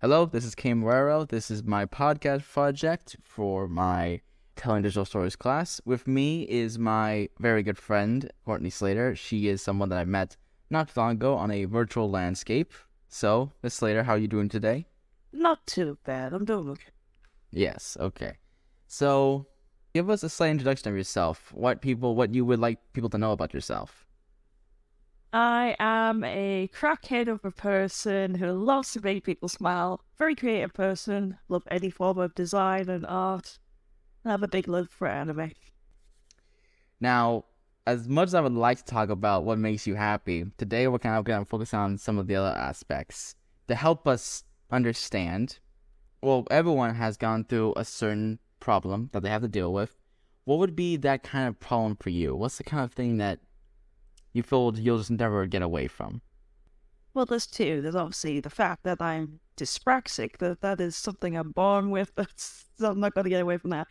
Hello, this is Marrero. This is my podcast project for my Telling Digital Stories class. With me is my very good friend, Courtney Slater. She is someone that I met not too long ago on a virtual landscape. So, Miss Slater, how are you doing today? Not too bad. I'm doing okay. Yes, okay. So, give us a slight introduction of yourself. What you would like people to know about yourself. I am a crackhead of a person who loves to make people smile. Very creative person. Love any form of design and art. I have a big love for anime. Now, as much as I would like to talk about what makes you happy, today we're kind of going to focus on some of the other aspects to help us understand. Well, everyone has gone through a certain problem that they have to deal with. What would be that kind of problem for you? What's the kind of thing that you feel you'll just never get away from? Well, there's two. There's obviously the fact that I'm dyspraxic. That is something I'm born with. So I'm not going to get away from that.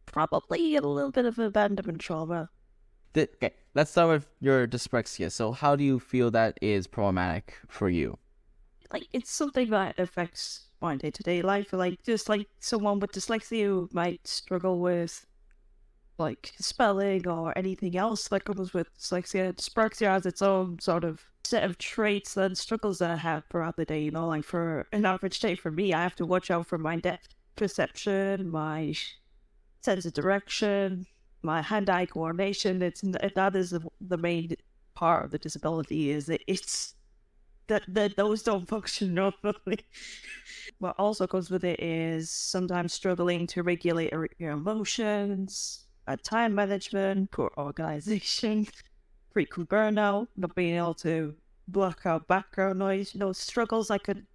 Probably a little bit of abandonment trauma. Okay, let's start with your dyslexia. So how do you feel that is problematic for you? Like, it's something that affects my day-to-day life. Just like someone with dyslexia who might struggle with like spelling or anything else that comes with dyslexia. Dyspraxia has its own sort of set of traits and struggles that I have throughout the day. Like for an average day for me, I have to watch out for my depth perception, my sense of direction, my hand-eye coordination. That is the main part of the disability. It's that those don't function normally. What also comes with it is sometimes struggling to regulate your emotions, time management, poor organization, frequent burnout, not being able to block out background noise. Struggles that could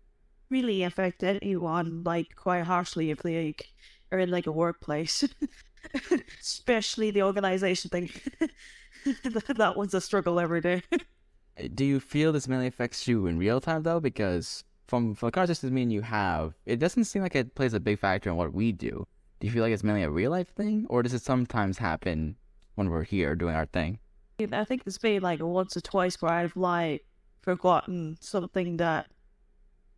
really affect anyone like quite harshly if they are in like a workplace. Especially the organization thing. That one's a struggle every day. Do you feel this mainly affects you in real time though? Because from the conversations me and you have, it doesn't seem like it plays a big factor in what we do. Do you feel like it's mainly a real life thing, or does it sometimes happen when we're here doing our thing? I think there's been like once or twice where I've like forgotten something that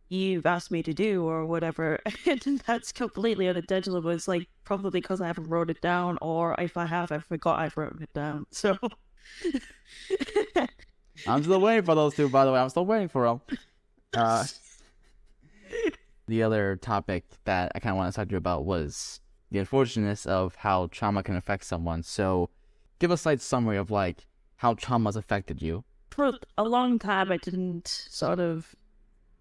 you've asked me to do or whatever, and that's completely unintentional. But it's like probably because I haven't wrote it down, or if I have, I forgot I've written it down. So I'm still waiting for those two, by the way. I'm still waiting for them. The other topic that I kind of want to talk to you about was the unfortunateness of how trauma can affect someone. So give a slight summary of like how trauma's affected you. for a long time, I didn't sort of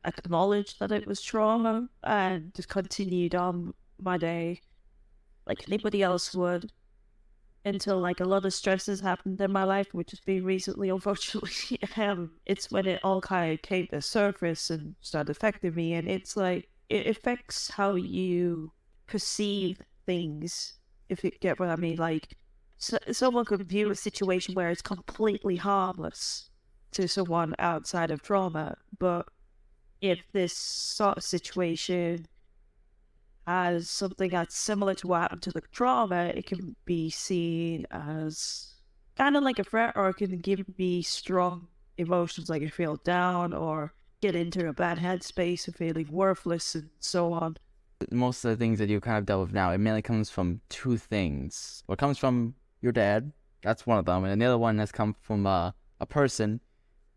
acknowledge that it was trauma and just continued on my day like anybody else would until like a lot of stresses happened in my life, which has been recently, unfortunately. It's when it all kind of came to surface and started affecting me, and it's like it affects how you perceive things, if you get what I mean. Like, someone could view a situation where it's completely harmless to someone outside of trauma, but if this sort of situation as something that's similar to what happened to the trauma, it can be seen as kind of like a threat, or it can give me strong emotions like I feel down or get into a bad headspace of feeling worthless and so on. Most of the things that you kind of dealt with now, it mainly comes from two things. What comes from your dad, that's one of them, and the other one has come from a person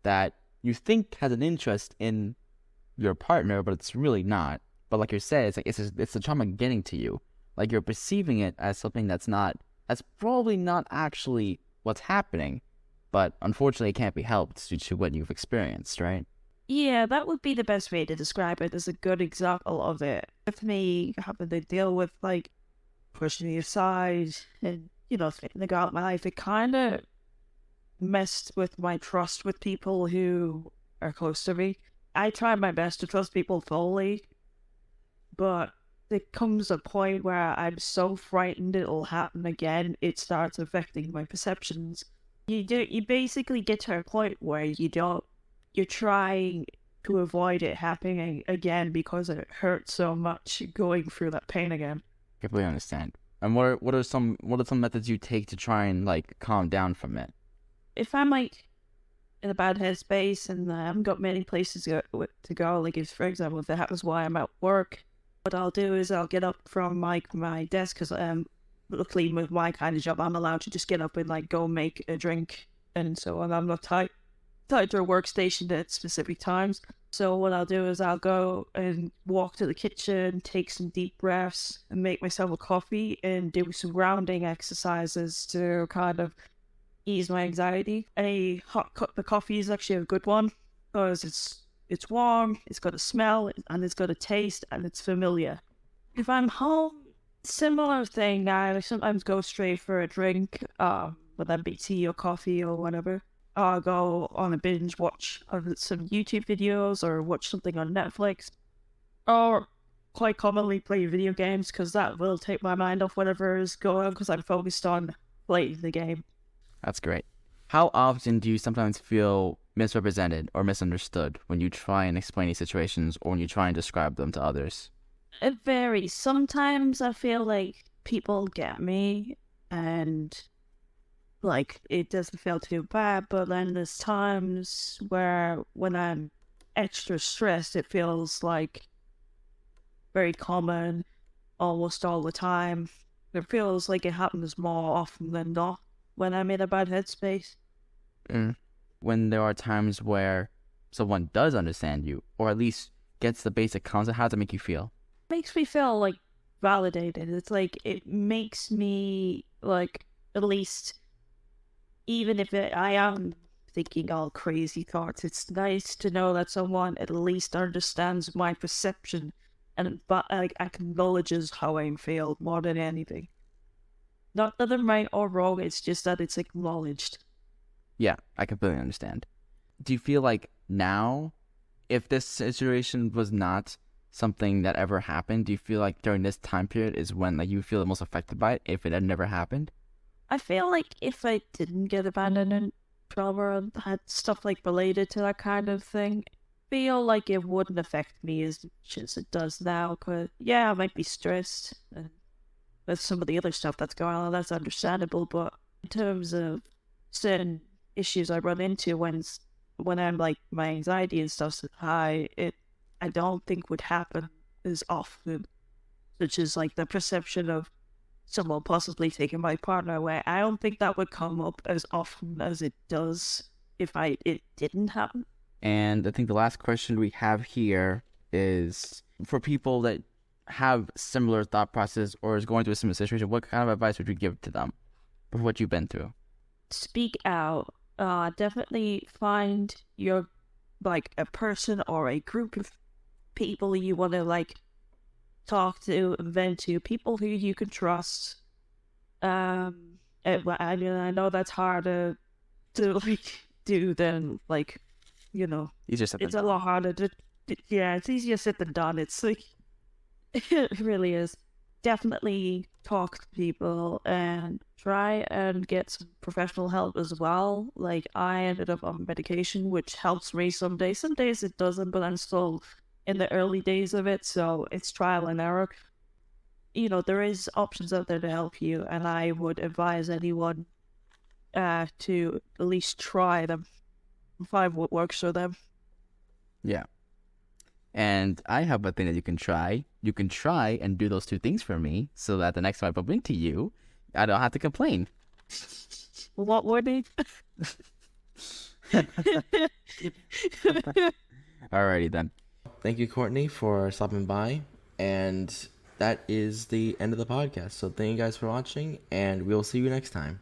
that you think has an interest in your partner, but it's really not. But like you said, it's like it's the trauma getting to you. Like you're perceiving it as something that's probably not actually what's happening, but unfortunately it can't be helped due to what you've experienced, right? Yeah, that would be the best way to describe it as a good example of it. With me having to deal with like pushing me aside and, thinking about my life, it kind of messed with my trust with people who are close to me. I try my best to trust people fully, but there comes a point where I'm so frightened it'll happen again, it starts affecting my perceptions. You basically get to a point where you're trying to avoid it happening again because it hurts so much going through that pain again. Completely understand. And what are some methods you take to try and like calm down from it? If I'm like in a bad headspace and I haven't got many places to go. Like if, for example, if that happens while I'm at work, what I'll do is I'll get up from my desk because luckily with my kind of job, I'm allowed to just get up and like go make a drink and so on. I'm not tied to a workstation at specific times. So what I'll do is I'll go and walk to the kitchen, take some deep breaths, and make myself a coffee and do some grounding exercises to kind of ease my anxiety. A hot cup of coffee is actually a good one because it's warm, it's got a smell, and it's got a taste, and it's familiar. If I'm home, similar thing. I sometimes go straight for a drink, whether that be tea or coffee or whatever. I'll go on a binge watch of some YouTube videos or watch something on Netflix, or quite commonly play video games because that will take my mind off whatever is going on because I'm focused on playing the game. That's great. How often do you sometimes feel misrepresented or misunderstood when you try and explain these situations or when you try and describe them to others? It varies. Sometimes I feel like people get me and like it doesn't feel too bad, but then there's times where when I'm extra stressed, it feels like very common almost all the time. It feels like it happens more often than not when I'm in a bad headspace. When there are times where someone does understand you or at least gets the basic concept, how does it make you feel? Makes me feel like validated. It's like it makes me like at least, even if I am thinking all crazy thoughts, it's nice to know that someone at least understands my perception and like acknowledges how I feel more than anything. Not that I'm right or wrong, it's just that it's acknowledged. Yeah, I completely understand. Do you feel like now, if this situation was not something that ever happened, do you feel like during this time period is when like you feel the most affected by it if it had never happened? I feel like if I didn't get abandonment trauma and had stuff like related to that kind of thing, feel like it wouldn't affect me as much as it does now. Cause yeah, I might be stressed with some of the other stuff that's going on. That's understandable, but in terms of certain issues I run into when I'm like my anxiety and stuff's high, I don't think would happen as often, such as like the perception of someone possibly taking my partner away. I don't think that would come up as often as it does if it didn't happen. And I think the last question we have here is for people that have similar thought process or is going through a similar situation, what kind of advice would you give to them for what you've been through? Speak out. Definitely find your like a person or a group of people you want to like talk to and vent to, people who you can trust. I know that's harder to like do than like, you know, Easier said than it's a done. lot harder to, yeah, it's easier said than done. It's like, it really is. Definitely talk to people and try and get some professional help as well. Like I ended up on medication, which helps me some days. Some days it doesn't, but I'm still in the early days of it, so it's trial and error. You know, there is options out there to help you, and I would advise anyone to at least try them, find what works for them. Yeah. And I have a thing that you can try. You can try and do those two things for me so that the next time I bump into you, I don't have to complain. What would they? Alrighty then. Thank you, Courtney, for stopping by. And that is the end of the podcast. So thank you guys for watching, and we'll see you next time.